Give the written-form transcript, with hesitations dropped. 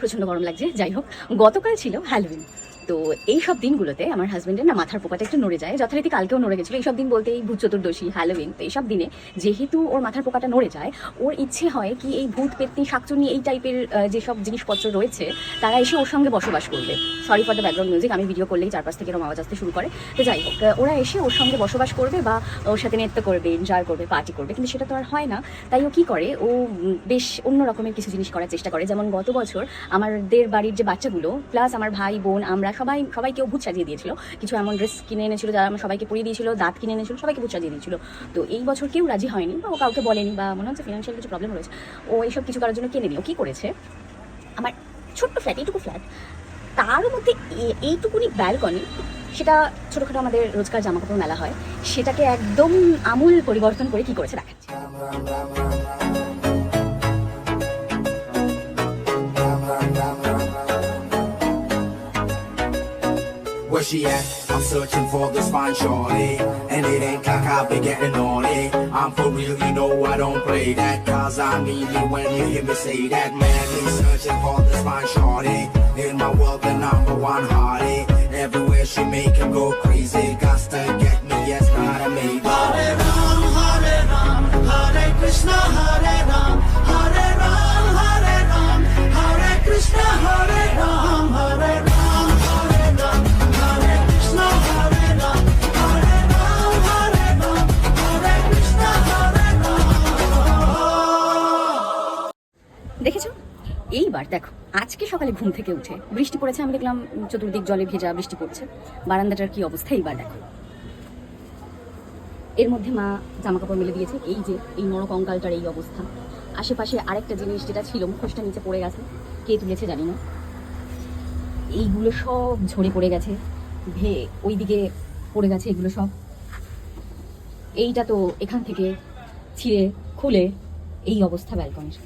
প্রচণ্ড গরম লাগছে। যাই হোক, গতকাল ছিল হ্যালোউইন। তো এই সব দিনগুলোতে আমার হাজবেন্ডের না মাথার পোকাটা একটু নড়ে যায়, যথারীতি কালকেও নড়ে গেছিলো। এইসব দিন বলতে এই ভূত চতুর্দশী, হ্যালোউইন, তো এইসব দিনে যেহেতু ওর মাথার পোকাটা নড়ে যায়, ওর ইচ্ছে হয় কি এই ভূত পেত্নী শাকচুনি এই টাইপের যেসব জিনিসপত্র রয়েছে তারা এসে ওর সঙ্গে বসবাস করবে। Sorry for the background music, আমি ভিডিও করলেই চারপাশ থেকে এরকম আওয়াজ আসতে শুরু করে। তো যাই হোক, ওরা এসে ওর সঙ্গে বসবাস করবে বা ওর সাথে নৃত্য করবে, এনজয় করবে, পার্টি করবে, কিন্তু সেটা তো আর হয় না। তাই ও কী করে, ও বেশ অন্য রকমের কিছু জিনিস করার চেষ্টা করে। যেমন গত বছর আমাদের বাড়ির যে বাচ্চাগুলো প্লাস আমার ভাই বোন আমরা সবাইকে ও ভূত সাজিয়ে দিয়েছিল। কিছু এমন ড্রেস কিনে এনেছিল যারা আমার সবাইকে পরিয়ে দিয়েছিল, দাঁত কিনে এনেছিল, সবাইকে ভূত সাজিয়ে দিয়েছিল। তো এই বছর কেউ রাজি হয়নি বা ও কাউকে বলেনি, বা মনে হচ্ছে ফিনান্সিয়াল কিছু প্রবলেম রয়েছে, ও এইসব কিছু করার জন্য কিনে নিও। কী করেছে, আমার ছোট্ট ফ্ল্যাট, এইটুকু ফ্ল্যাট, তার মধ্যে এইটুকুনি ব্যালকনি, সেটা ছোটোখাটো আমাদের রোজকার জামাকাপড় মেলা হয়, সেটাকে একদম আমূল পরিবর্তন করে কী করেছে দেখাচ্ছি। Where she at? I'm searching for this fine shorty, and it ain't like I've been getting on it. I'm for real, you know I don't play that, cause I mean it when you hear me say that. Madly searching for this fine shorty, in my world the number one hottie. Everywhere she make him go crazy, got to get me, yes, not a maybe. Hare Ram, Hare Krishna, Hare Ram, Hare Ram, Hare Ram, Hare Krishna, Hare Ram, Hare Ram. দেখেছো, এইবার দেখো, আজকে সকালে ঘুম থেকে উঠে বৃষ্টি পড়েছে, আমি দেখলাম চতুর্দিক জলে ভেজা, বৃষ্টি পড়ছে, বারান্দাটার কি অবস্থা এইবার দেখো। এর মধ্যে মা জামাকাপড় মেলে দিয়েছে, এই যে এই নরক কঙ্কালটার এই অবস্থা। আশেপাশে আরেকটা জিনিস যেটা ছিল, মুখোশটা নিচে পড়ে গেছে, কে তুলেছে জানি না, এইগুলো সব ঝরে পড়ে গেছে, ওইদিকে পড়ে গেছে এগুলো সব। এইটা তো এখান থেকে ছিঁড়ে খুলে এই অবস্থা ব্যালকনির।